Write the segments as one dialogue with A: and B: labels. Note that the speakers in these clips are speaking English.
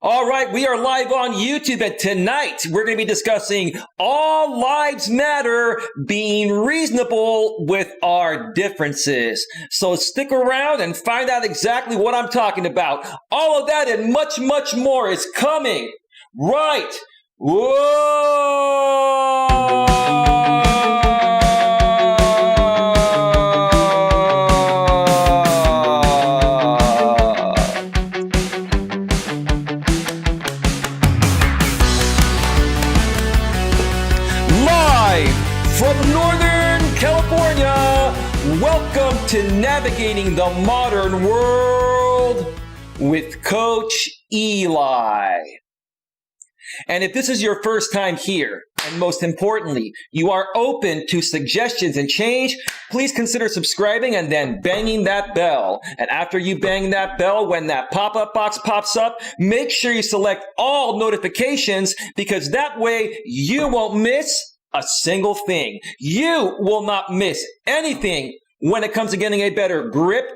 A: All right, we are live on YouTube, and tonight we're going to be discussing all lives matter, being reasonable with our differences. So stick around and find out exactly what I'm talking about. All of that and much, much more is coming right. Whoa! From Northern California, welcome to Navigating the Modern World with Coach Eli. And if this is your first time here, and most importantly, you are open to suggestions and change, please consider subscribing and then banging that bell. And after you bang that bell, when that pop-up box pops up, make sure you select all notifications, because that way you won't miss a single thing. You will not miss anything when it comes to getting a better grip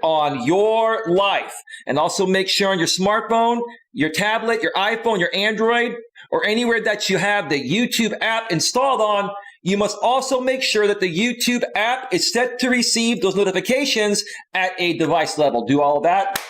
A: on your life. And also make sure on your smartphone, your tablet, your iPhone, your Android, or anywhere that you have the YouTube app installed on, you must also make sure that the YouTube app is set to receive those notifications at a device level. Do all of that,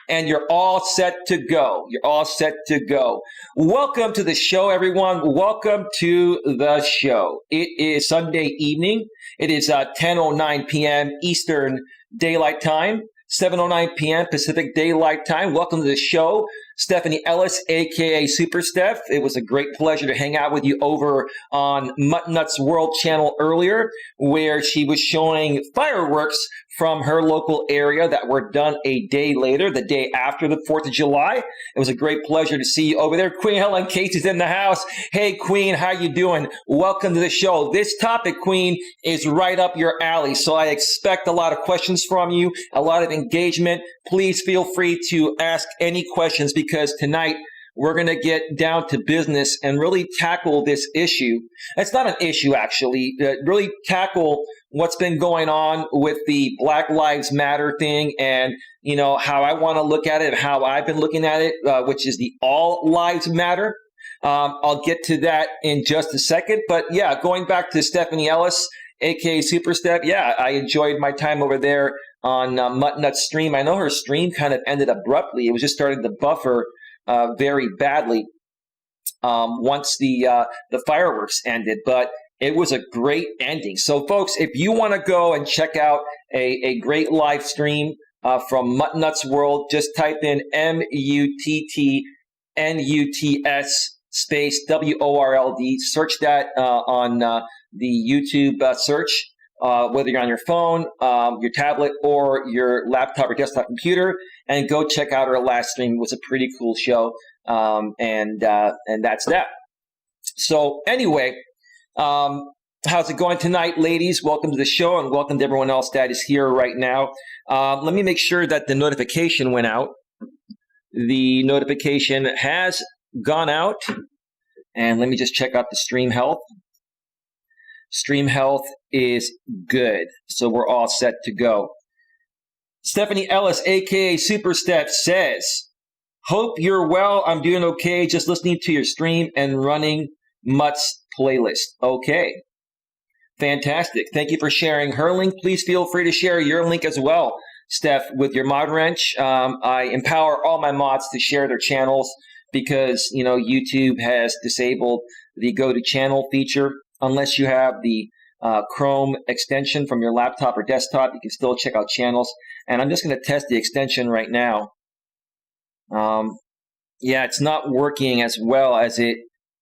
A: and you're all set to go. You're all set to go. Welcome to the show, everyone. Welcome to the show. It is Sunday evening. It is 10:09 p.m. Eastern Daylight Time, 7:09 p.m. Pacific Daylight Time. Welcome to the show, Stephanie Ellis, a.k.a. Super Steph. It was a great pleasure to hang out with you over on Mutt Nuts World channel earlier, where she was showing fireworks from her local area that were done a day later, the day after the 4th of July. It was a great pleasure to see you over there. Queen Helen Casey's in the house. Hey, Queen, how you doing? Welcome to the show. This topic, Queen, is right up your alley, so I expect a lot of questions from you, a lot of engagement. Please feel free to ask any questions, because tonight we're going to get down to business and really tackle this issue. It's not an issue, actually. Really tackle what's been going on with the Black Lives Matter thing, and how I want to look at it, how I've been looking at it, which is the all lives matter. I'll get to that in just a second. But yeah, going back to Stephanie Ellis, aka Super Steph. Yeah, I enjoyed my time over there on Mutt Nuts stream. I know her stream kind of ended abruptly. It was just starting to buffer very badly once the fireworks ended, but it was a great ending. So folks, if you want to go and check out a great live stream from Mutt Nuts World, just type in MUTTNUTS space WORLD. Search that on the YouTube search, whether you're on your phone, your tablet, or your laptop or desktop computer, and go check out our last stream. It was a pretty cool show, and that's that. So anyway, how's it going tonight, ladies? Welcome to the show, and welcome to everyone else that is here right now. Let me make sure that the notification went out. The notification has gone out, and let me just check out the stream health. Stream health is good, so we're all set to go. Stephanie Ellis, a.k.a. Super Steph, says, hope you're well. I'm doing okay. Just listening to your stream and running Mutt's playlist. Okay. Fantastic. Thank you for sharing her link. Please feel free to share your link as well, Steph, with your mod wrench. I empower all my mods to share their channels because, YouTube has disabled the go to channel feature. Unless you have the Chrome extension from your laptop or desktop, you can still check out channels. And I'm just going to test the extension right now. Yeah, it's not working as well as it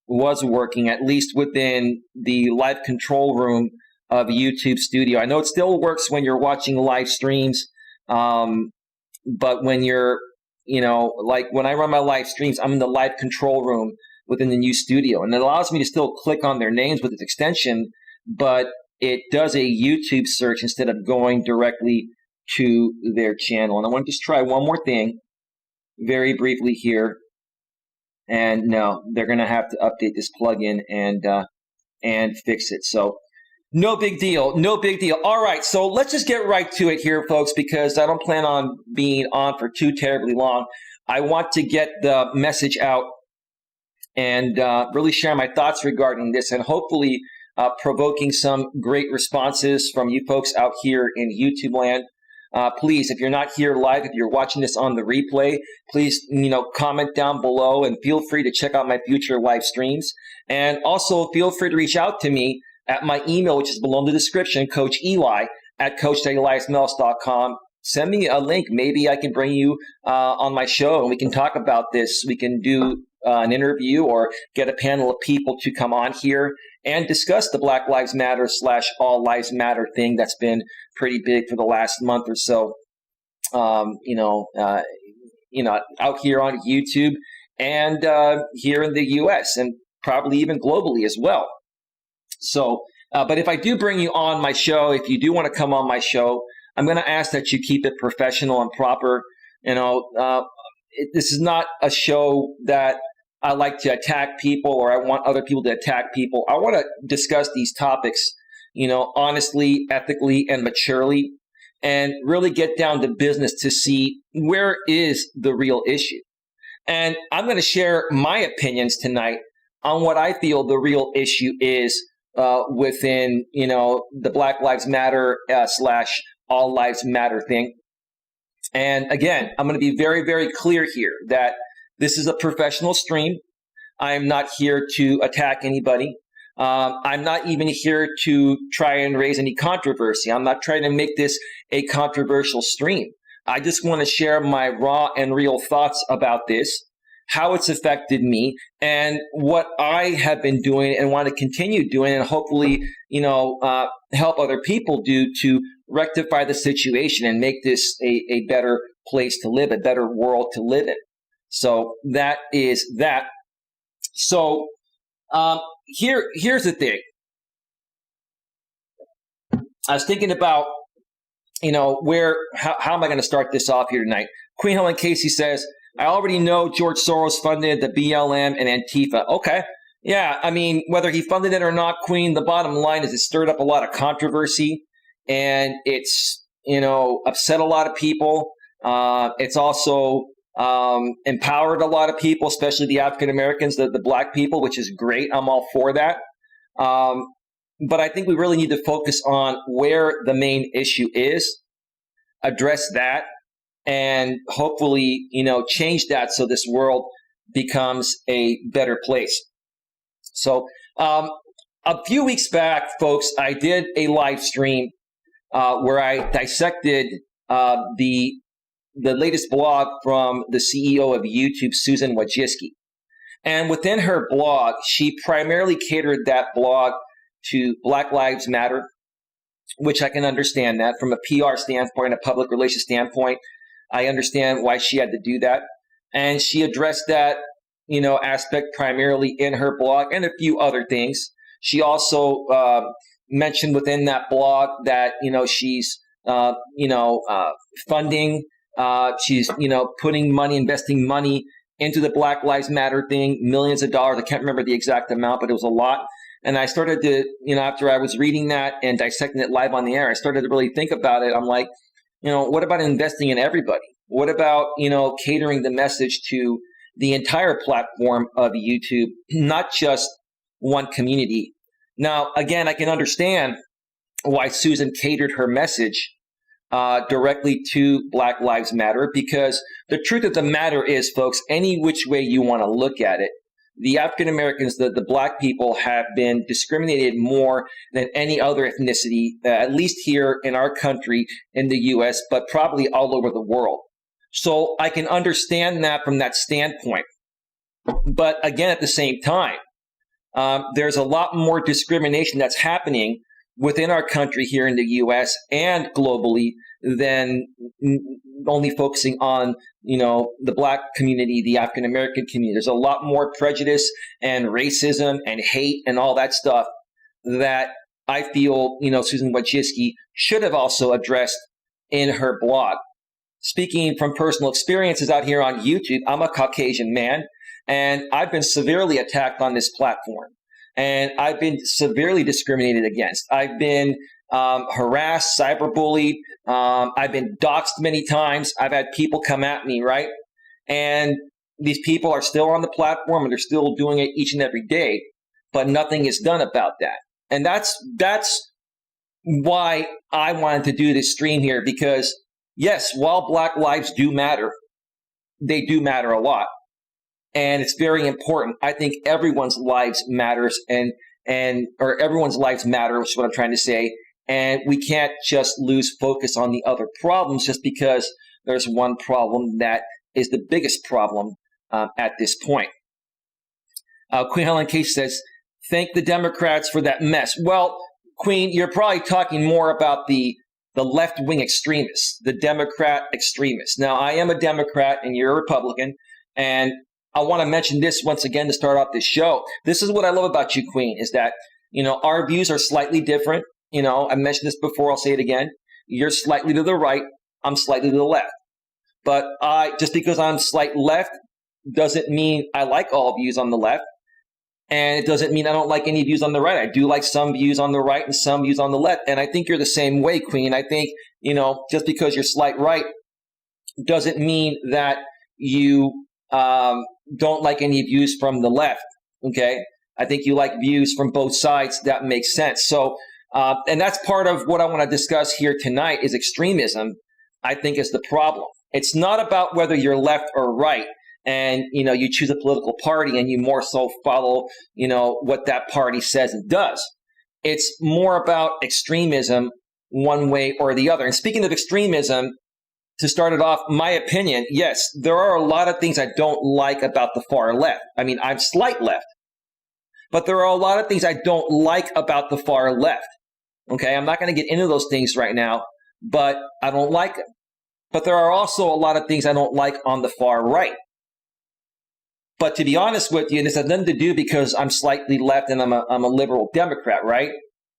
A: was working, at least within the live control room of YouTube Studio. I know it still works when you're watching live streams, but when you're, like when I run my live streams, I'm in the live control room within the new studio, and it allows me to still click on their names with this extension, but it does a YouTube search instead of going directly to their channel. And I want to just try one more thing very briefly here. And no, they're going to have to update this plugin and fix it. So No big deal. No big deal. All right. So let's just get right to it here, folks, because I don't plan on being on for too terribly long. I want to get the message out and really share my thoughts regarding this, and hopefully provoking some great responses from you folks out here in YouTube land. Please, if you're not here live, if you're watching this on the replay, please, comment down below and feel free to check out my future live streams. And also feel free to reach out to me at my email, which is below in the description, Coach Eli at coacheli@melas.com. Send me a link. Maybe I can bring you on my show and we can talk about this. We can do an interview or get a panel of people to come on here and discuss the Black Lives Matter / All Lives Matter thing that's been pretty big for the last month or so. Out here on YouTube and here in the U.S. and probably even globally as well. So, but if I do bring you on my show, if you do want to come on my show, I'm going to ask that you keep it professional and proper. This is not a show that I like to attack people or I want other people to attack people. I want to discuss these topics, honestly, ethically, and maturely, and really get down to business to see where is the real issue. And I'm going to share my opinions tonight on what I feel the real issue is within, the Black Lives Matter / All Lives Matter thing. And again, I'm going to be very, very clear here that this is a professional stream. I am not here to attack anybody. I'm not even here to try and raise any controversy. I'm not trying to make this a controversial stream. I just want to share my raw and real thoughts about this, how it's affected me, and what I have been doing and want to continue doing, and hopefully, help other people do to rectify the situation and make this a better place to live, a better world to live in. So that is that. So here's the thing. I was thinking about, how am I going to start this off here tonight? Queen Helen Casey says, I already know George Soros funded the BLM and Antifa. Okay. Yeah. I mean, whether he funded it or not, Queen, the bottom line is it stirred up a lot of controversy and it's, upset a lot of people. It's also empowered a lot of people, especially the African Americans, the black people, which is great. I'm all for that. But I think we really need to focus on where the main issue is, address that, and hopefully, change that so this world becomes a better place. So a few weeks back, folks, I did a live stream where I dissected the latest blog from the CEO of YouTube, Susan Wojcicki. And within her blog, she primarily catered that blog to Black Lives Matter, which I can understand that from a PR standpoint, a public relations standpoint. I understand why she had to do that. And she addressed that, aspect primarily in her blog and a few other things. She also mentioned within that blog that, she's, funding, she's, putting money, investing money into the Black Lives Matter thing, millions of dollars. I can't remember the exact amount, but it was a lot. And I started to, after I was reading that and dissecting it live on the air, I started to really think about it. I'm like, what about investing in everybody? What about, catering the message to the entire platform of YouTube, not just one community? Now, again, I can understand why Susan catered her message directly to Black Lives Matter, because the truth of the matter is, folks, any which way you want to look at it, the African Americans, the black people, have been discriminated more than any other ethnicity, at least here in our country, in the U.S., but probably all over the world. So I can understand that from that standpoint. But again, at the same time, there's a lot more discrimination that's happening within our country here in the U.S. and globally than only focusing on, the black community, the African American community. There's a lot more prejudice and racism and hate and all that stuff that I feel, Susan Wojcicki should have also addressed in her blog. Speaking from personal experiences out here on YouTube, I'm a Caucasian man, and I've been severely attacked on this platform. And I've been severely discriminated against. I've been harassed, cyberbullied. I've been doxxed many times. I've had people come at me, right? And these people are still on the platform and they're still doing it each and every day, but nothing is done about that. And that's why I wanted to do this stream here, because yes, while Black lives do matter, they do matter a lot. And it's very important. I think everyone's lives matters or everyone's lives matter is what I'm trying to say. And we can't just lose focus on the other problems just because there's one problem that is the biggest problem at this point. Queen Helen Case says, thank the Democrats for that mess. Well, Queen, you're probably talking more about the left-wing extremists, the Democrat extremists. Now, I am a Democrat and you're a Republican, and I want to mention this once again to start off this show. This is what I love about you, Queen, is that, our views are slightly different. I mentioned this before, I'll say it again. You're slightly to the right, I'm slightly to the left. But just because I'm slight left doesn't mean I like all views on the left. And it doesn't mean I don't like any views on the right. I do like some views on the right and some views on the left. And I think you're the same way, Queen. I think, just because you're slight right doesn't mean that you don't like any views from the left, okay? I think you like views from both sides. That makes sense. So, and that's part of what I want to discuss here tonight is extremism, I think, is the problem. It's not about whether you're left or right and, you choose a political party and you more so follow, what that party says and does. It's more about extremism one way or the other. And speaking of extremism, to start it off, my opinion, yes, there are a lot of things I don't like about the far left. I mean, I'm slight left, but there are a lot of things I don't like about the far left. Okay, I'm not going to get into those things right now, but I don't like them. But there are also a lot of things I don't like on the far right. But to be honest with you, and this has nothing to do because I'm slightly left and I'm a liberal Democrat, right?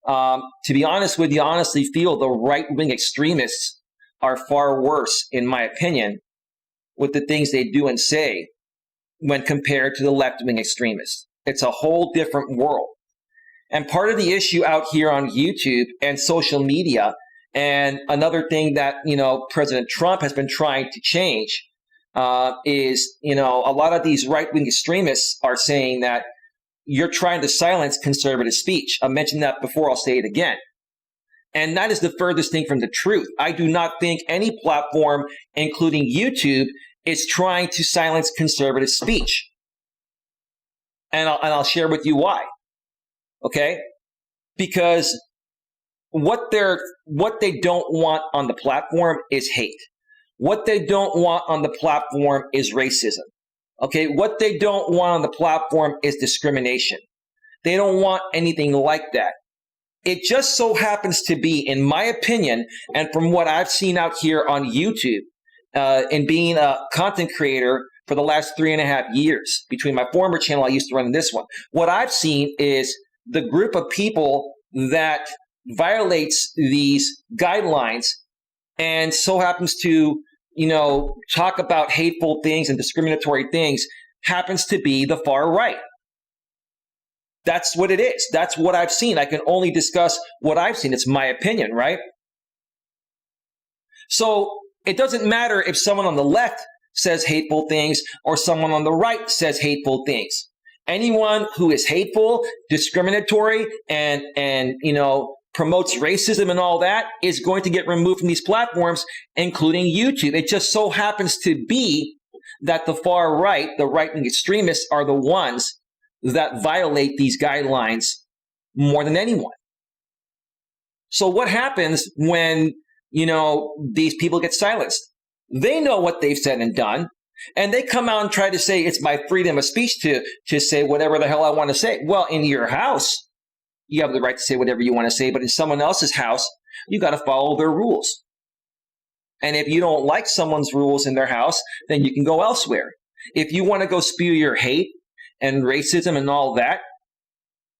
A: To be honest with you, I honestly feel the right-wing extremists are far worse, in my opinion, with the things they do and say when compared to the left-wing extremists. It's a whole different world. And part of the issue out here on YouTube and social media, and another thing that, President Trump has been trying to change is, a lot of these right-wing extremists are saying that you're trying to silence conservative speech. I mentioned that before, I'll say it again. And that is the furthest thing from the truth. I do not think any platform, including YouTube, is trying to silence conservative speech. And I'll share with you why. Okay? Because what they don't want on the platform is hate. What they don't want on the platform is racism. Okay? What they don't want on the platform is discrimination. They don't want anything like that. It just so happens to be, in my opinion, and from what I've seen out here on YouTube, and being a content creator for the last 3.5 years, between my former channel I used to run and this one, what I've seen is the group of people that violates these guidelines and so happens to, talk about hateful things and discriminatory things happens to be the far right. That's what it is. That's what I've seen. I can only discuss what I've seen. It's my opinion, right? So it doesn't matter if someone on the left says hateful things or someone on the right says hateful things. Anyone who is hateful, discriminatory, and promotes racism and all that is going to get removed from these platforms, including YouTube. It just so happens to be that the far right, the right-wing extremists, are the ones that violate these guidelines more than anyone. So what happens when, these people get silenced? They know what they've said and done, and they come out and try to say it's my freedom of speech to say whatever the hell I want to say. Well, in your house, you have the right to say whatever you want to say, but in someone else's house, you got to follow their rules. And if you don't like someone's rules in their house, then you can go elsewhere. If you want to go spew your hate and racism and all that,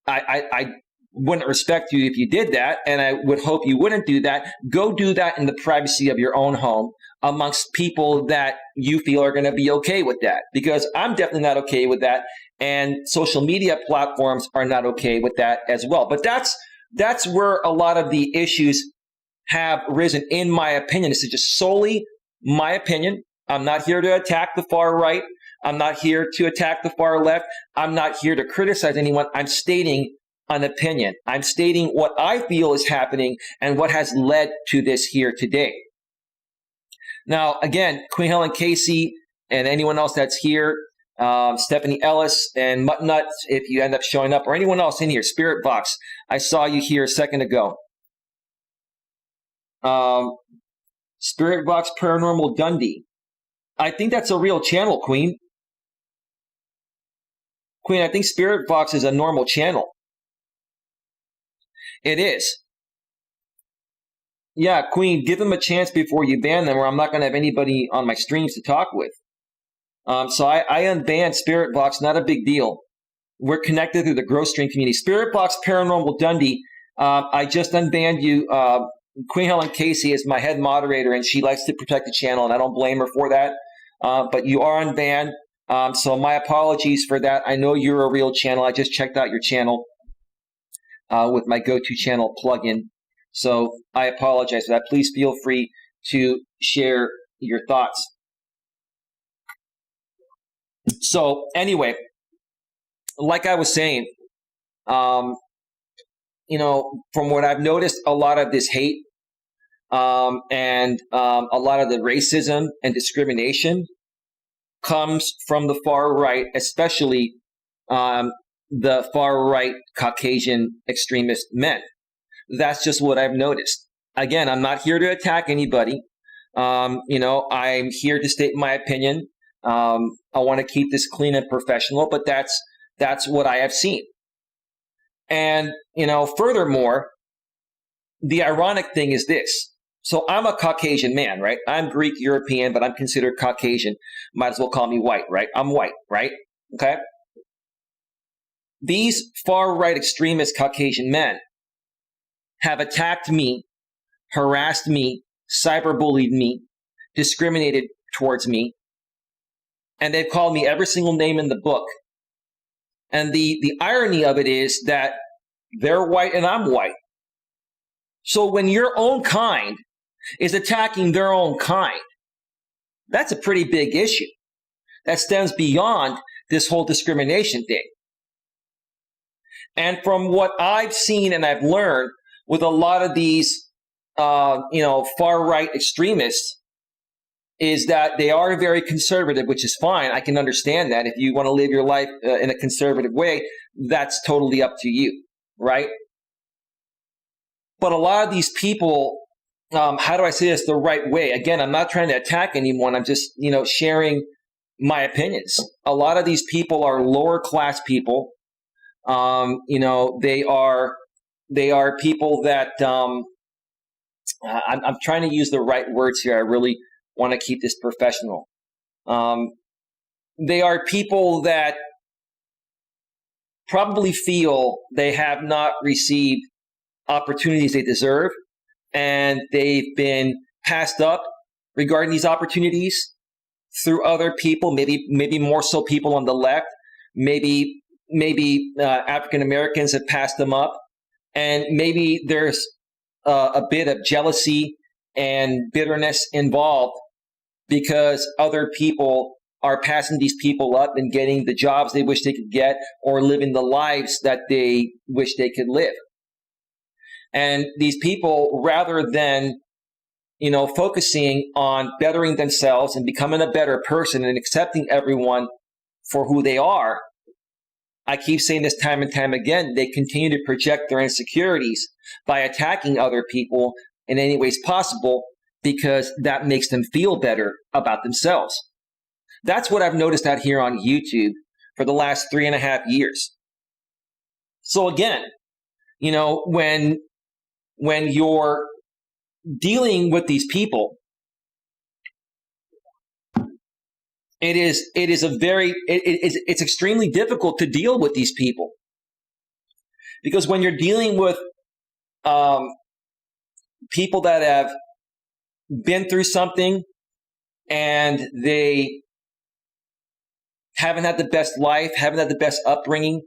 A: I wouldn't respect you if you did that, and I would hope you wouldn't do that. Go do that in the privacy of your own home amongst people that you feel are going to be okay with that, because I'm definitely not okay with that, and social media platforms are not okay with that as well. But that's where a lot of the issues have risen, in my opinion. This is just solely my opinion. I'm not here to attack the far right. I'm not here to attack the far left. I'm not here to criticize anyone. I'm stating an opinion. I'm stating what I feel is happening and what has led to this here today. Now, again, Queen Helen Casey and anyone else that's here, Stephanie Ellis and Muttnut, if you end up showing up, or anyone else in here, Spirit Box, I saw you here a second ago. Spirit Box Paranormal Dundee. I think that's a real channel, Queen. Queen, I think Spirit Box is a normal channel. It is. Yeah, Queen, give them a chance before you ban them, or I'm not going to have anybody on my streams to talk with. So I unbanned Spirit Box, not a big deal. We're connected through the Growth Stream community. Spirit Box Paranormal Dundee, I just unbanned you. Queen Helen Casey is my head moderator, and she likes to protect the channel, and I don't blame her for that. But you are unbanned, so my apologies for that. I know you're a real channel. I just checked out your channel with my go-to channel plugin. So I apologize for that. Please feel free to share your thoughts. So anyway, like I was saying, from what I've noticed, a lot of this hate and a lot of the racism and discrimination comes from the far right, especially the far right Caucasian extremist men. That's just what I've noticed. Again, I'm not here to attack anybody. I'm here to state my opinion. I want to keep this clean and professional, but that's what I have seen. And, furthermore, the ironic thing is this. So I'm a Caucasian man, right? I'm Greek European, but I'm considered Caucasian. Might as well call me white, right? I'm white, right? Okay. These far right extremist Caucasian men have attacked me, harassed me, cyberbullied me, discriminated towards me, and they've called me every single name in the book. And the irony of it is that they're white and I'm white. So when your own kind is attacking their own kind, that's a pretty big issue. That stems beyond this whole discrimination thing. And from what I've seen and I've learned with a lot of these, far right extremists, is that they are very conservative, which is fine. I can understand that. If you want to live your life in a conservative way, that's totally up to you, right? But a lot of these people, how do I say this the right way? Again, I'm not trying to attack anyone. I'm just, sharing my opinions. A lot of these people are lower class people. They are people that I'm trying to use the right words here. I really want to keep this professional. They are people that probably feel they have not received opportunities they deserve, and they've been passed up regarding these opportunities through other people, maybe more so people on the left, maybe African Americans have passed them up, and maybe there's a bit of jealousy and bitterness involved because other people are passing these people up and getting the jobs they wish they could get, or living the lives that they wish they could live. And these people, rather than, focusing on bettering themselves and becoming a better person and accepting everyone for who they are, I keep saying this time and time again, they continue to project their insecurities by attacking other people in any ways possible, because that makes them feel better about themselves. That's what I've noticed out here on YouTube for the last 3.5 years. So again, when you're dealing with these people, it's extremely difficult to deal with these people, because when you're dealing with people that have been through something and they haven't had the best life, haven't had the best upbringing,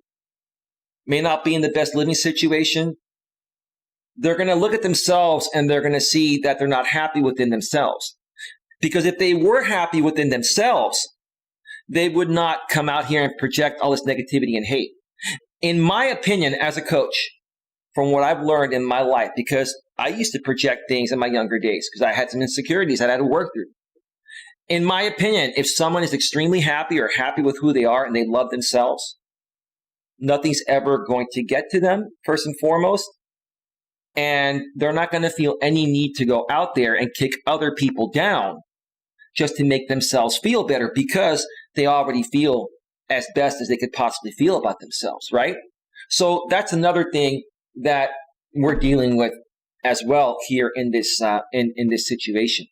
A: may not be in the best living situation, they're going to look at themselves and they're going to see that they're not happy within themselves. Because if they were happy within themselves, they would not come out here and project all this negativity and hate. In my opinion, as a coach, from what I've learned in my life, because I used to project things in my younger days because I had some insecurities that I had to work through. In my opinion, if someone is extremely happy or happy with who they are and they love themselves, nothing's ever going to get to them, first and foremost. And they're not going to feel any need to go out there and kick other people down just to make themselves feel better because they already feel as best as they could possibly feel about themselves, right? So that's another thing that we're dealing with as well here in this in this situation.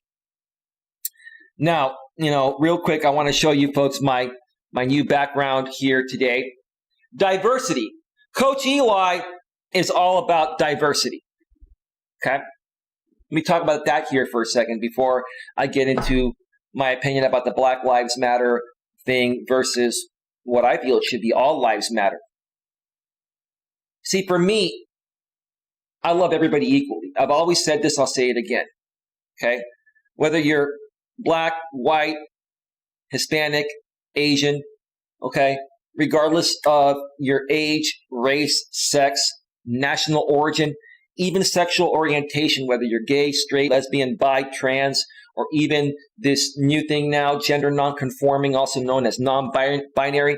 A: Now, real quick, I want to show you folks my new background here today. Diversity. Coach Eli is all about diversity. Okay? Let me talk about that here for a second before I get into my opinion about the Black Lives Matter thing versus what I feel it should be all lives matter. See, for me, I love everybody equally. I've always said this, I'll say it again. Okay? Whether you're black, white, Hispanic, Asian, okay? Regardless of your age, race, sex, national origin, even sexual orientation, whether you're gay, straight, lesbian, bi, trans, or even this new thing now, gender nonconforming, also known as non-binary,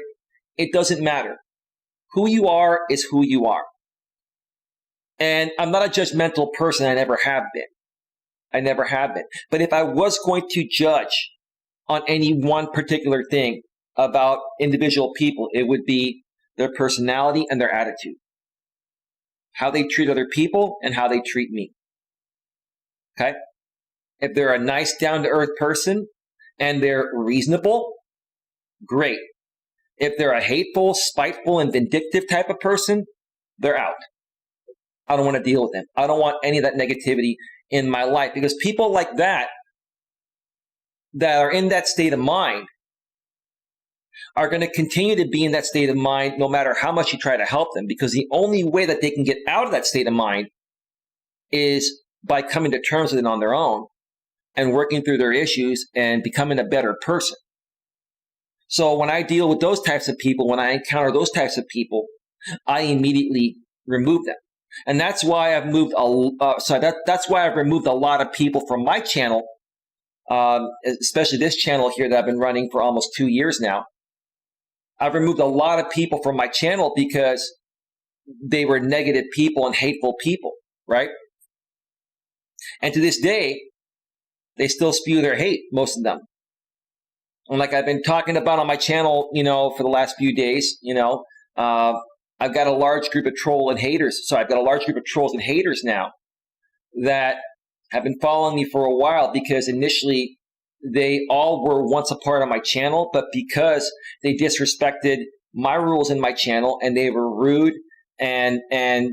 A: it doesn't matter. Who you are is who you are. And I'm not a judgmental person. I never have been. I never have been. But if I was going to judge on any one particular thing about individual people, it would be their personality and their attitude. How they treat other people and how they treat me. Okay? If they're a nice, down-to-earth person and they're reasonable, great. If they're a hateful, spiteful, and vindictive type of person, they're out. I don't want to deal with them. I don't want any of that negativity in my life because people like that are in that state of mind are going to continue to be in that state of mind no matter how much you try to help them, because the only way that they can get out of that state of mind is by coming to terms with it on their own and working through their issues and becoming a better person. So when I deal with those types of people, when I encounter those types of people, I immediately remove them. And that's why I've moved that's why I've removed a lot of people from my channel, especially this channel here that I've been running for almost 2 years now. I've removed a lot of people from my channel because they were negative people and hateful people, right? And to this day, they still spew their hate, most of them. And like I've been talking about on my channel, for the last few days, I've got a large group of troll and haters. So I've got a large group of trolls and haters now that have been following me for a while because initially they all were once a part of my channel, but because they disrespected my rules in my channel and they were rude and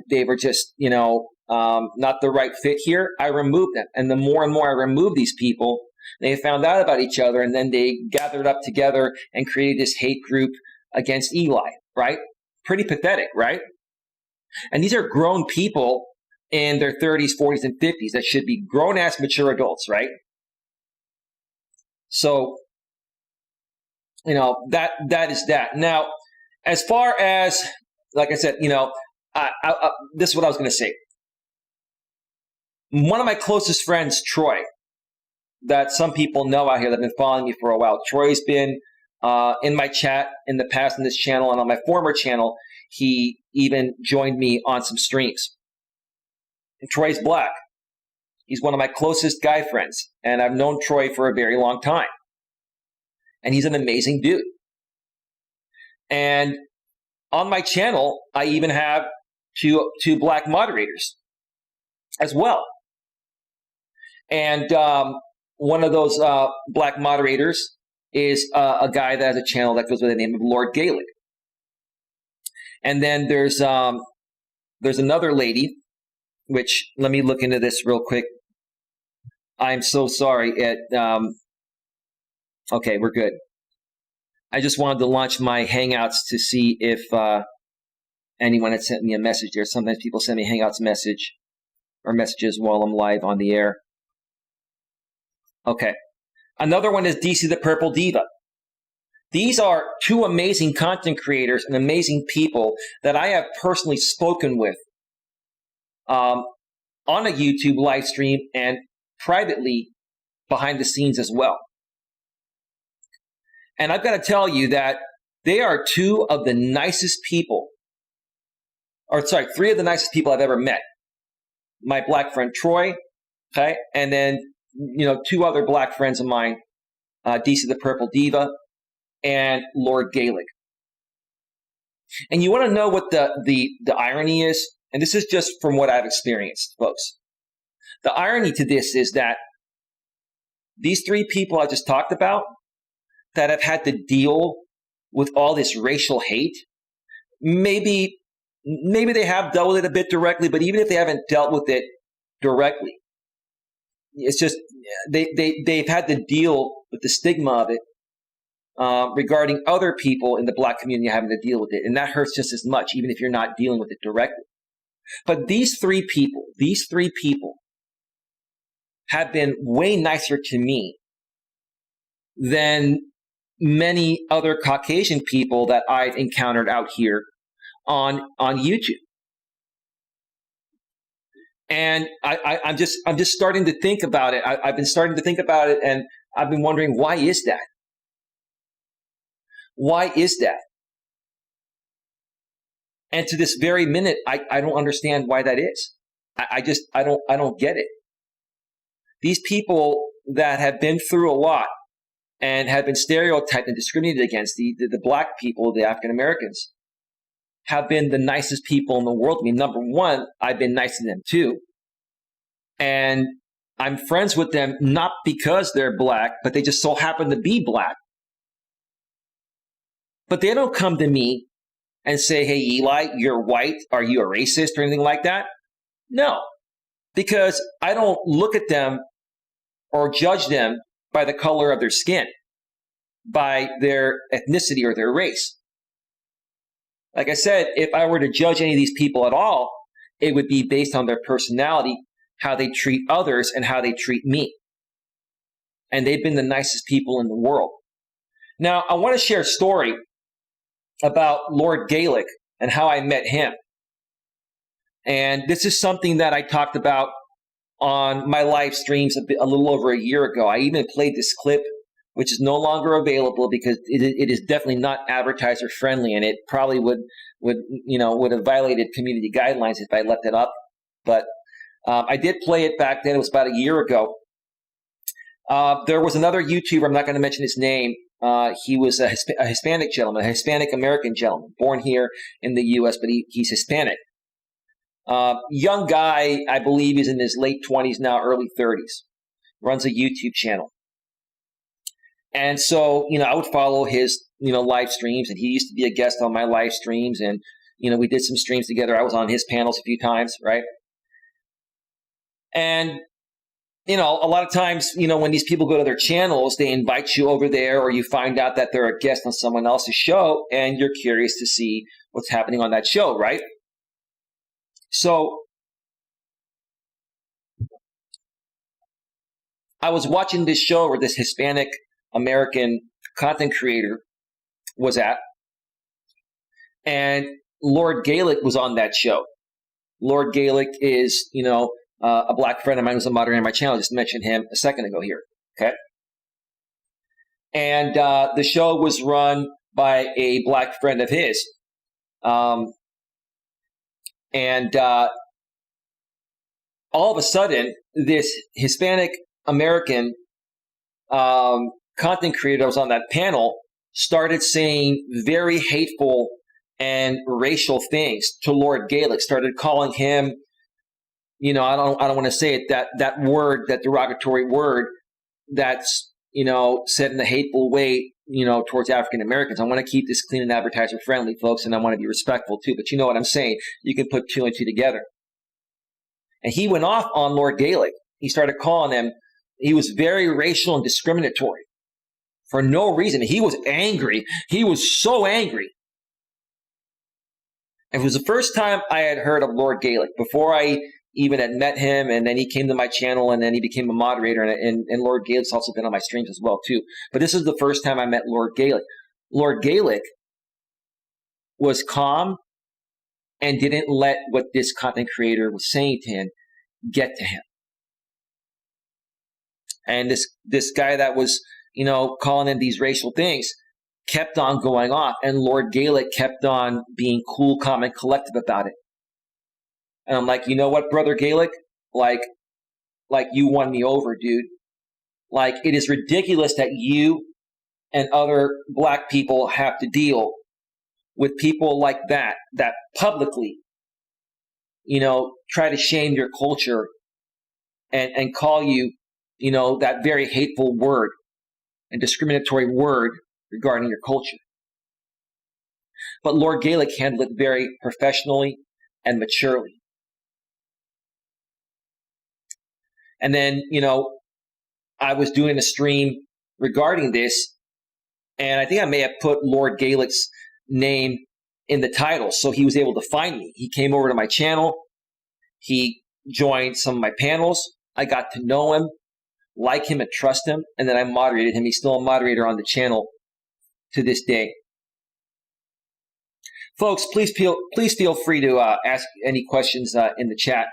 A: they were just, not the right fit here, I removed them. And the more and more I removed these people, they found out about each other and then they gathered up together and created this hate group against Eli, right? Pretty pathetic, right? And these are grown people in their 30s, 40s, and 50s that should be grown-ass mature adults, right? So, that is that. Now, as far as, like I said, this is what I was going to say. One of my closest friends, Troy, that some people know out here that have been following me for a while. Troy's been in my chat in the past in this channel, and on my former channel, he even joined me on some streams. And Troy's black. He's one of my closest guy friends, and I've known Troy for a very long time. And he's an amazing dude. And on my channel, I even have two black moderators as well. And one of those black moderators is a guy that has a channel that goes by the name of Lord Gaelic. And then there's another lady, which let me look into this real quick. I'm so sorry. Okay, we're good. I just wanted to launch my Hangouts to see if anyone had sent me a message there. Sometimes people send me Hangouts messages while I'm live on the air. Okay. Another one is DC the Purple Diva. These are two amazing content creators and amazing people that I have personally spoken with on a YouTube live stream and privately behind the scenes as well. And I've got to tell you that they are two of the nicest people, three of the nicest people I've ever met. My black friend Troy, okay, and then two other black friends of mine, DC the Purple Diva and Lord Gaelic. And you want to know what the irony is? And this is just from what I've experienced, folks. The irony to this is that these three people I just talked about that have had to deal with all this racial hate, maybe they have dealt with it a bit directly, but even if they haven't dealt with it directly, it's just they've had to deal with the stigma of it regarding other people in the black community having to deal with it. And that hurts just as much, even if you're not dealing with it directly. But these three people have been way nicer to me than many other Caucasian people that I've encountered out here on YouTube. And I'm just starting to think about it. I've been starting to think about it, and I've been wondering, why is that? Why is that? And to this very minute, I don't understand why that is. I don't get it. These people that have been through a lot and have been stereotyped and discriminated against, the black people, the African Americans, have been the nicest people in the world. I mean, number one, I've been nice to them too. And I'm friends with them not because they're black, but they just so happen to be black. But they don't come to me and say, hey, Eli, you're white. Are you a racist or anything like that? No, because I don't look at them or judge them by the color of their skin, by their ethnicity or their race. Like I said, if I were to judge any of these people at all, it would be based on their personality, how they treat others, and how they treat me. And they've been the nicest people in the world. Now, I want to share a story about Lord Gaelic and how I met him. And this is something that I talked about on my live streams a little over a year ago. I even played this clip, which is no longer available because it is definitely not advertiser friendly, and it probably would have violated community guidelines if I left it up. But I did play it back then. It was about a year ago. There was another YouTuber. I'm not going to mention his name. He was a Hispanic gentleman, a Hispanic American gentleman, born here in the U.S., but he's Hispanic. Young guy, I believe he's in his late 20s now, early 30s. Runs a YouTube channel. And so, I would follow his, live streams, and he used to be a guest on my live streams, and, we did some streams together. I was on his panels a few times, right? And, a lot of times, when these people go to their channels, they invite you over there, or you find out that they're a guest on someone else's show, and you're curious to see what's happening on that show, right? So I was watching this show where this Hispanic American content creator was at, and Lord Gaelic was on that show. Lord Gaelic is, a black friend of mine who's a moderator on my channel. I just mentioned him a second ago here, okay? And the show was run by a black friend of his. And all of a sudden, this Hispanic American content creator that was on that panel started saying very hateful and racial things to Lord Gaelic, started calling him, I don't want to say it, that word, that derogatory word that's, said in a hateful way, towards African Americans. I want to keep this clean and advertiser friendly, folks, and I want to be respectful too. But you know what I'm saying? You can put two and two together. And he went off on Lord Gaelic. He started calling him. He was very racial and discriminatory for no reason. He was angry. He was so angry. It was the first time I had heard of Lord Gaelic before I even had met him, and then he came to my channel, and then he became a moderator, and Lord Gaelic's also been on my streams as well too. But this is the first time I met Lord Gaelic. Lord Gaelic was calm and didn't let what this content creator was saying to him get to him. And this guy that was, calling him these racial things kept on going off, and Lord Gaelic kept on being cool, calm, and collective about it. And I'm like, you know what, Brother Gaelic? Like you won me over, dude. Like, it is ridiculous that you and other black people have to deal with people like that publicly, try to shame your culture and call you, that very hateful word and discriminatory word regarding your culture. But Lord Gaelic handled it very professionally and maturely. And then, I was doing a stream regarding this, and I think I may have put Lord Gaelic's name in the title, so he was able to find me. He came over to my channel. He joined some of my panels. I got to know him, like him, and trust him, and then I moderated him. He's still a moderator on the channel to this day. Folks, please feel free to ask any questions in the chat,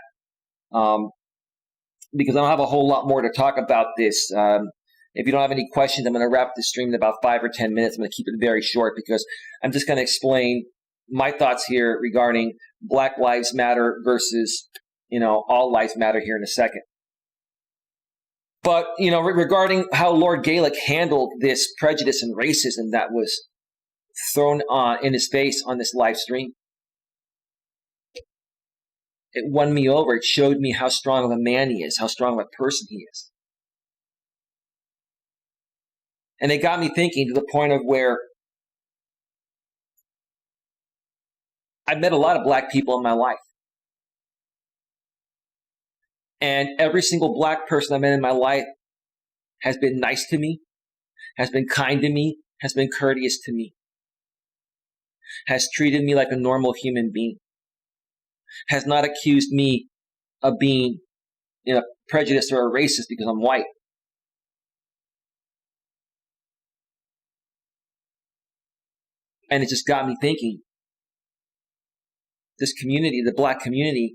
A: because I don't have a whole lot more to talk about this. If you don't have any questions, I'm going to wrap this stream in about 5 or 10 minutes. I'm going to keep it very short because I'm just going to explain my thoughts here regarding Black Lives Matter versus, all lives matter here in a second. But, regarding how Lord Gaelic handled this prejudice and racism that was thrown in his face on this live stream, it won me over. It showed me how strong of a man he is, how strong of a person he is. And it got me thinking to the point of where I've met a lot of black people in my life. And every single black person I've met in my life has been nice to me, has been kind to me, has been courteous to me, has treated me like a normal human being, has not accused me of being, prejudiced or a racist because I'm white. And it just got me thinking, this community, the black community,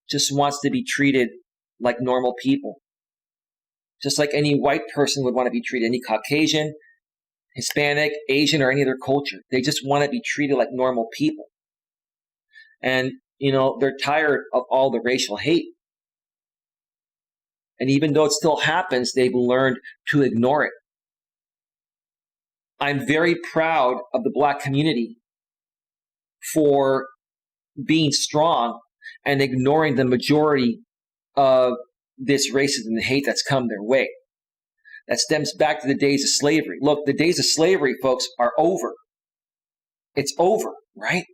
A: just wants to be treated like normal people. Just like any white person would want to be treated, any Caucasian, Hispanic, Asian, or any other culture. They just want to be treated like normal people. And, they're tired of all the racial hate. And even though it still happens, they've learned to ignore it. I'm very proud of the black community for being strong and ignoring the majority of this racism and hate that's come their way. That stems back to the days of slavery. Look, the days of slavery, folks, are over. It's over, right?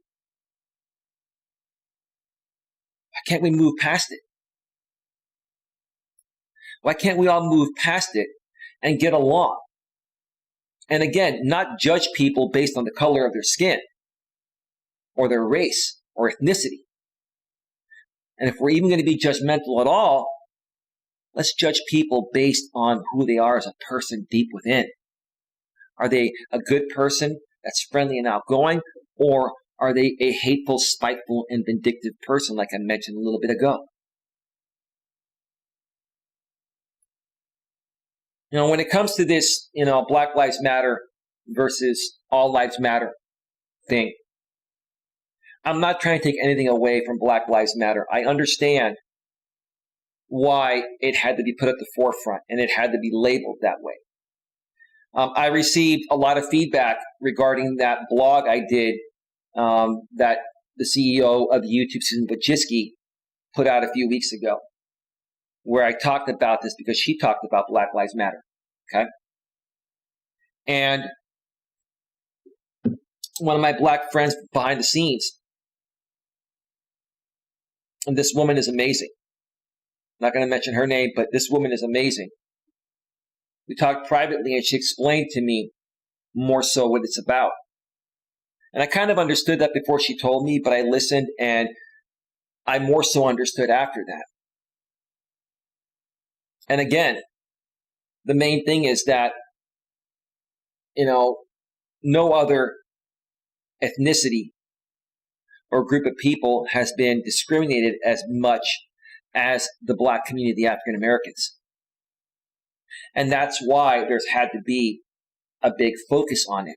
A: Why can't we move past it? Why can't we all move past it and get along? And again, not judge people based on the color of their skin or their race or ethnicity. And if we're even going to be judgmental at all, let's judge people based on who they are as a person deep within. Are they a good person that's friendly and outgoing, or are they a hateful, spiteful, and vindictive person like I mentioned a little bit ago? When it comes to this, Black Lives Matter versus All Lives Matter thing, I'm not trying to take anything away from Black Lives Matter. I understand why it had to be put at the forefront and it had to be labeled that way. I received a lot of feedback regarding that blog I did that the CEO of YouTube, Susan Wojcicki, put out a few weeks ago, where I talked about this because she talked about Black Lives Matter, okay? And one of my black friends behind the scenes, and this woman is amazing. I'm not going to mention her name, but this woman is amazing. We talked privately, and she explained to me more so what it's about. And I kind of understood that before she told me, but I listened, and I more so understood after that. And again, the main thing is that, no other ethnicity or group of people has been discriminated as much as the Black community, the African Americans. And that's why there's had to be a big focus on it.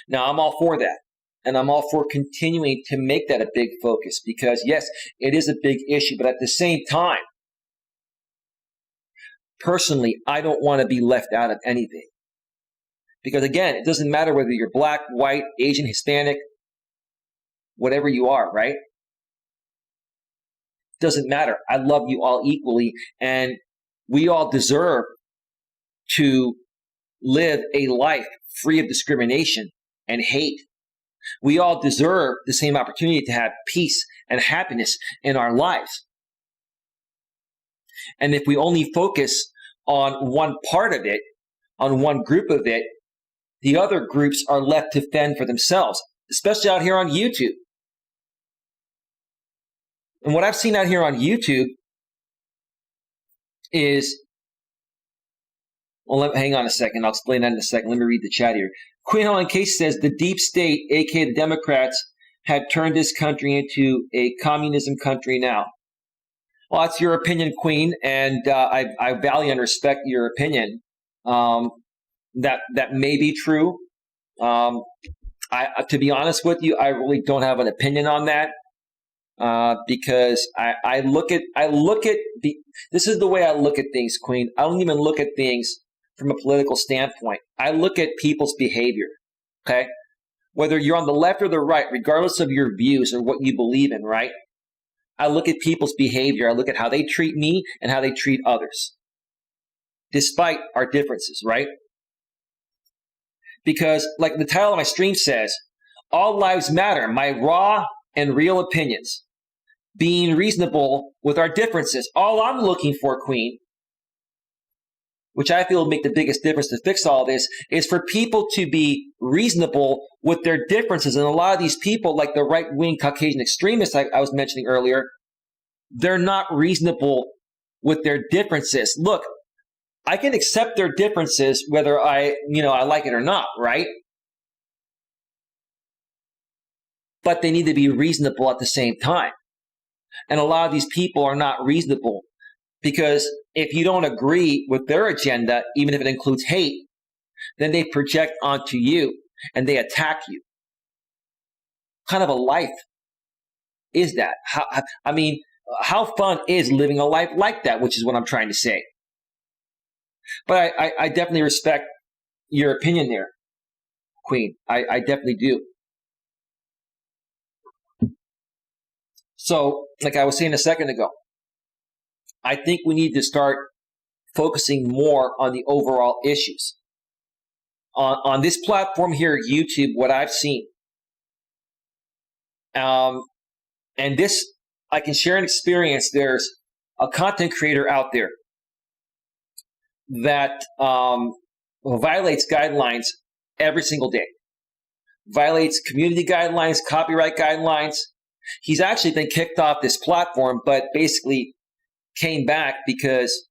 A: Now, I'm all for that. And I'm all for continuing to make that a big focus because, yes, it is a big issue. But at the same time, personally, I don't want to be left out of anything. Because, again, it doesn't matter whether you're Black, white, Asian, Hispanic, whatever you are, right? Doesn't matter. I love you all equally. And we all deserve to live a life free of discrimination and hate. We all deserve the same opportunity to have peace and happiness in our lives. And if we only focus on one part of it, on one group of it, the other groups are left to fend for themselves, especially out here on YouTube. And what I've seen out here on YouTube is, hang on a second. I'll explain that in a second. Let me read the chat here. Queen Helen Case says the deep state, aka the Democrats, had turned this country into a communism country now. Well, that's your opinion, Queen, and I value and respect your opinion. That may be true. To be honest with you, I really don't have an opinion on that because I look at this is the way I look at things, Queen. I don't even look at things from a political standpoint. I look at people's behavior, okay? Whether you're on the left or the right, regardless of your views or what you believe in, right? I look at people's behavior. I look at how they treat me and how they treat others, despite our differences, right? Because like the title of my stream says, all lives matter, my raw and real opinions, being reasonable with our differences. All I'm looking for, Queen, which I feel will make the biggest difference to fix all this, is for people to be reasonable with their differences. And a lot of these people, like the right-wing Caucasian extremists I was mentioning earlier, they're not reasonable with their differences. Look, I can accept their differences whether I like it or not, right? But they need to be reasonable at the same time. And a lot of these people are not reasonable because if you don't agree with their agenda, even if it includes hate, then they project onto you and they attack you. What kind of a life is that? How fun is living a life like that, which is what I'm trying to say. But I definitely respect your opinion there, Queen. I definitely do. So, like I was saying a second ago, I think we need to start focusing more on the overall issues. On this platform here, YouTube, what I've seen, and this, I can share an experience. There's a content creator out there that violates guidelines every single day. Violates community guidelines, copyright guidelines. He's actually been kicked off this platform, but basically came back because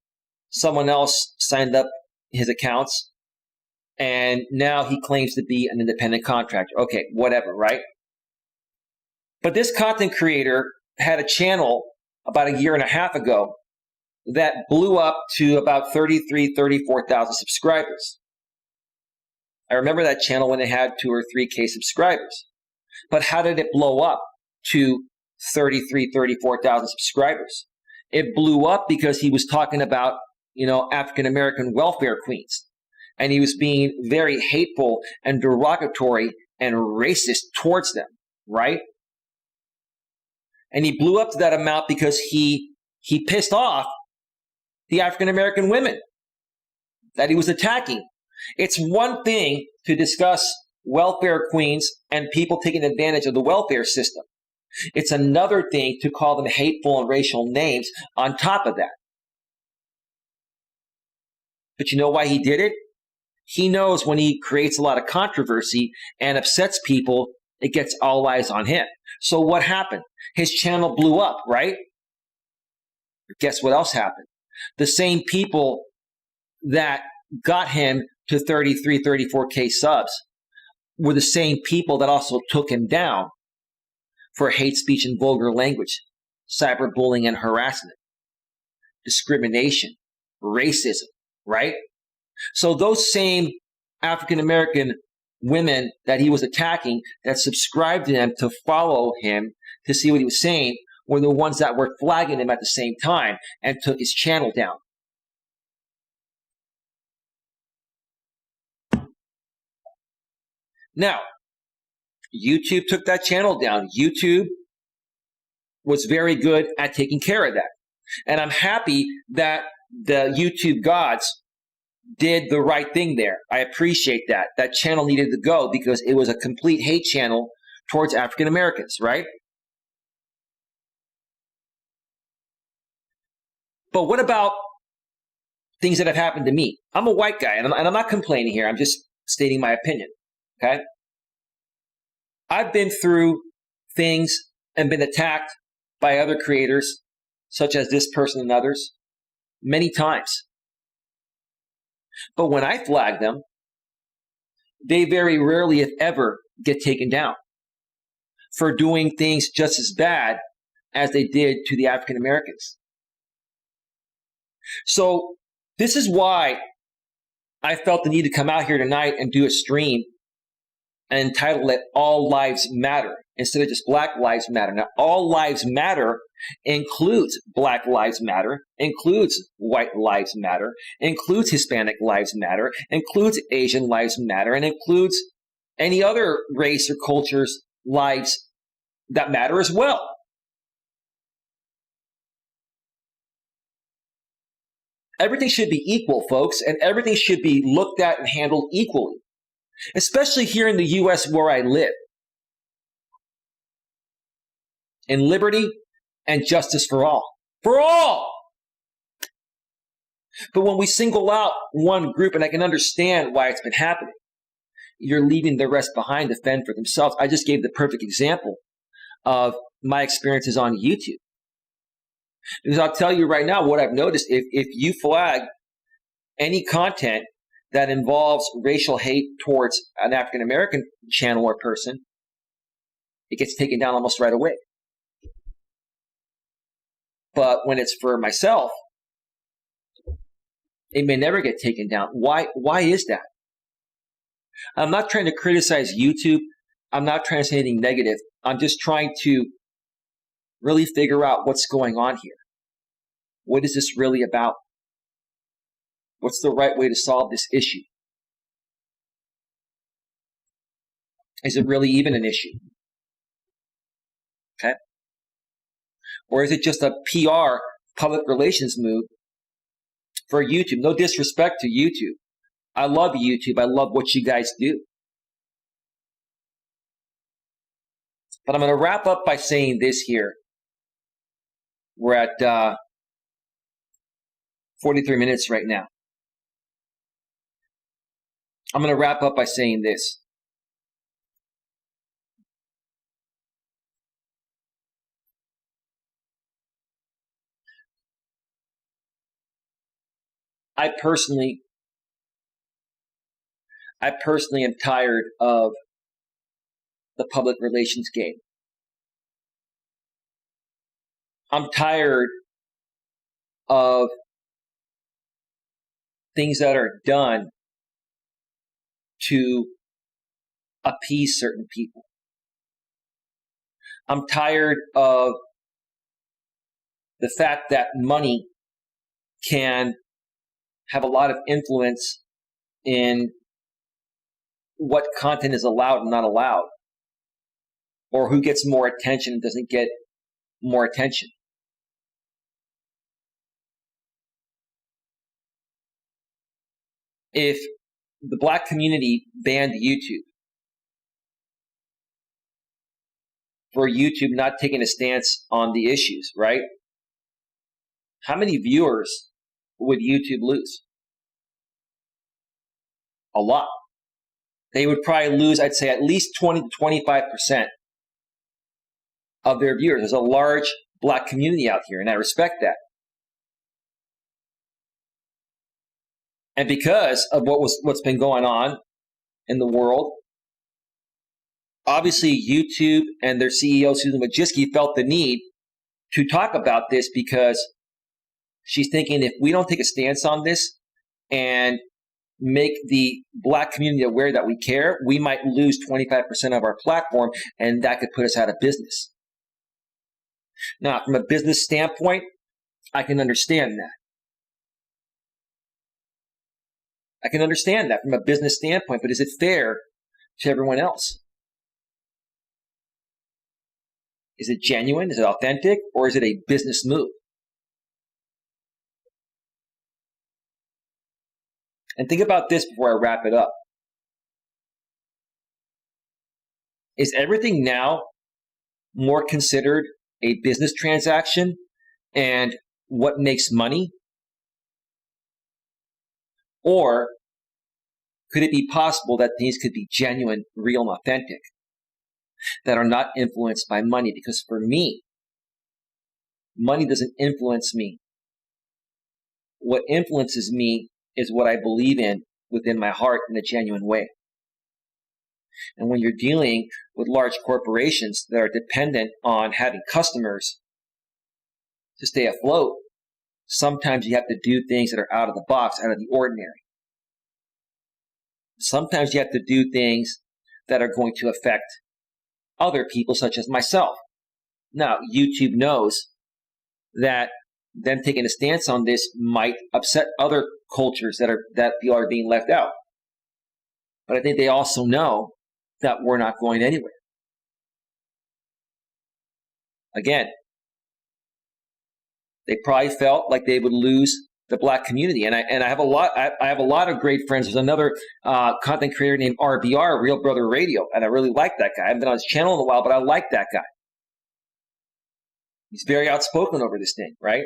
A: someone else signed up his accounts, and now he claims to be an independent contractor. Okay, whatever, right? But this content creator had a channel about a year and a half ago that blew up to about 34,000 subscribers. I remember that channel when it had 2 or 3K subscribers. But how did it blow up to 34,000 subscribers? It blew up because he was talking about, African-American welfare queens. And he was being very hateful and derogatory and racist towards them, right? And he blew up to that amount because he pissed off the African-American women that he was attacking. It's one thing to discuss welfare queens and people taking advantage of the welfare system. It's another thing to call them hateful and racial names on top of that. But you know why he did it? He knows when he creates a lot of controversy and upsets people, it gets all eyes on him. So what happened? His channel blew up, right? But guess what else happened? The same people that got him to 33, 34K subs were the same people that also took him down for hate speech and vulgar language, cyberbullying and harassment, discrimination, racism, right? So those same African-American women that he was attacking, that subscribed to him to follow him to see what he was saying, were the ones that were flagging him at the same time and took his channel down. Now, YouTube took that channel down. YouTube was very good at taking care of that. And I'm happy that the YouTube gods did the right thing there. I appreciate that. That channel needed to go because it was a complete hate channel towards African Americans, right? But what about things that have happened to me? I'm a white guy, and I'm not complaining here. I'm just stating my opinion, okay? I've been through things and been attacked by other creators, such as this person and others, many times. But when I flag them, they very rarely, if ever, get taken down for doing things just as bad as they did to the African Americans. So this is why I felt the need to come out here tonight and do a stream and entitle it All Lives Matter instead of just Black Lives Matter. Now, All Lives Matter includes Black Lives Matter, includes White Lives Matter, includes Hispanic Lives Matter, includes Asian Lives Matter, and includes any other race or culture's lives that matter as well. Everything should be equal, folks, and everything should be looked at and handled equally, especially here in the U.S. where I live. In liberty and justice for all. For all! But when we single out one group, and I can understand why it's been happening, you're leaving the rest behind to fend for themselves. I just gave the perfect example of my experiences on YouTube. Because I'll tell you right now what I've noticed, if you flag any content that involves racial hate towards an African American channel or person, it gets taken down almost right away. But when it's for myself, it may never get taken down. Why is that? I'm not trying to criticize YouTube. I'm not trying to say anything negative. I'm just trying to really figure out what's going on here. What is this really about? What's the right way to solve this issue? Is it really even an issue? Okay? Or is it just a PR, public relations move for YouTube? No disrespect to YouTube. I love YouTube. I love what you guys do. But I'm going to wrap up by saying this here. We're at 43 minutes right now. I'm going to wrap up by saying this. I personally am tired of the public relations game. I'm tired of things that are done to appease certain people. I'm tired of the fact that money can have a lot of influence in what content is allowed and not allowed, or who gets more attention and doesn't get more attention. If the Black community banned YouTube for YouTube not taking a stance on the issues, right? How many viewers would YouTube lose? a lot. They would probably lose, I'd say, at least 20 to 25% of their viewers. There's a large Black community out here, and I respect that. And because of what's been going on in the world, obviously YouTube and their CEO, Susan Wojcicki, felt the need to talk about this, because she's thinking, if we don't take a stance on this and make the Black community aware that we care, we might lose 25% of our platform, and that could put us out of business. Now, from a business standpoint, I can understand that. I can understand that from a business standpoint, but is it fair to everyone else? Is it genuine? Is it authentic? Or is it a business move? And think about this before I wrap it up. Is everything now more considered a business transaction and what makes money? Or could it be possible that things could be genuine, real, and authentic, that are not influenced by money? Because for me, money doesn't influence me. What influences me is what I believe in within my heart in a genuine way. And when you're dealing with large corporations that are dependent on having customers to stay afloat, sometimes you have to do things that are out of the box, out of the ordinary. Sometimes you have to do things that are going to affect other people, such as myself. Now, YouTube knows that them taking a stance on this might upset other cultures that feel are being left out. But I think they also know that we're not going anywhere. Again, they probably felt like they would lose the Black community, and I have a lot. I have a lot of great friends. There's another content creator named RBR, Real Brother Radio, and I really like that guy. I haven't been on his channel in a while, but I like that guy. He's very outspoken over this thing, right?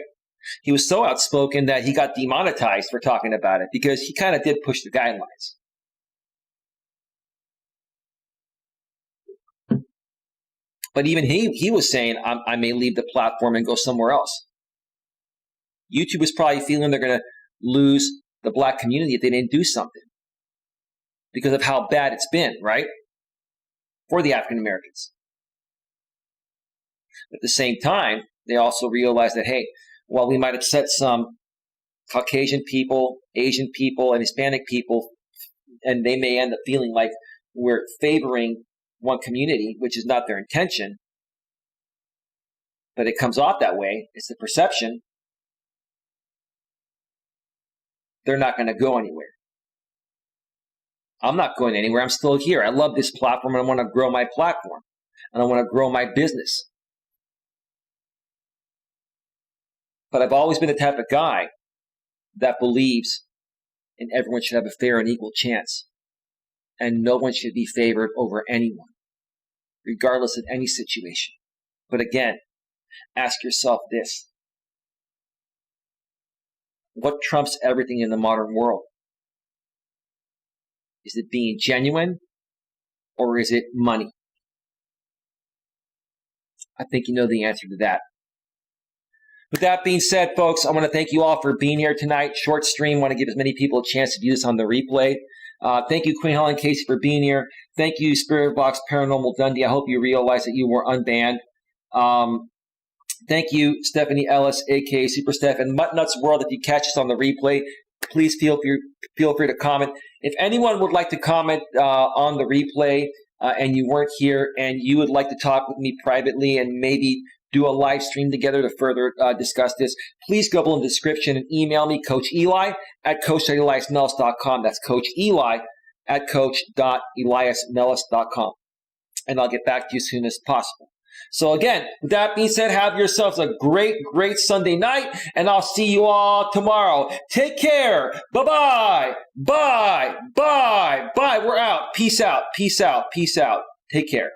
A: He was so outspoken that he got demonetized for talking about it, because he kind of did push the guidelines. But even he was saying, I may leave the platform and go somewhere else. YouTube is probably feeling they're going to lose the Black community if they didn't do something, because of how bad it's been, right? For the African Americans. At the same time, they also realize that, hey, while we might upset some Caucasian people, Asian people, and Hispanic people, and they may end up feeling like we're favoring one community, which is not their intention, but it comes off that way, it's the perception, they're not going to go anywhere. I'm not going anywhere. I'm still here. I love this platform, and I want to grow my platform, and I want to grow my business. But I've always been the type of guy that believes in everyone should have a fair and equal chance, and no one should be favored over anyone, regardless of any situation. But again, ask yourself this: what trumps everything in the modern world? Is it being genuine, or is it money? I think you know the answer to that. With that being said, folks, I want to thank you all for being here tonight. Short stream. I want to give as many people a chance to view this on the replay. Thank you, Queen Helen Casey, for being here. Thank you, Spirit Box Paranormal Dundee. I hope you realize that you were unbanned. Thank you, Stephanie Ellis, a.k.a. Super Steph, and Mutt Nuts World. If you catch us on the replay, please feel free to comment. If anyone would like to comment on the replay and you weren't here and you would like to talk with me privately and maybe do a live stream together to further discuss this, please go below in the description and email me, Coach Eli at coach.eliasmelas.com. That's Coach Eli at coach.eliasmelas.com. And I'll get back to you as soon as possible. So again, with that being said, have yourselves a great, great Sunday night, and I'll see you all tomorrow. Take care. Bye-bye. Bye. Bye. Bye. We're out. Peace out. Peace out. Peace out. Take care.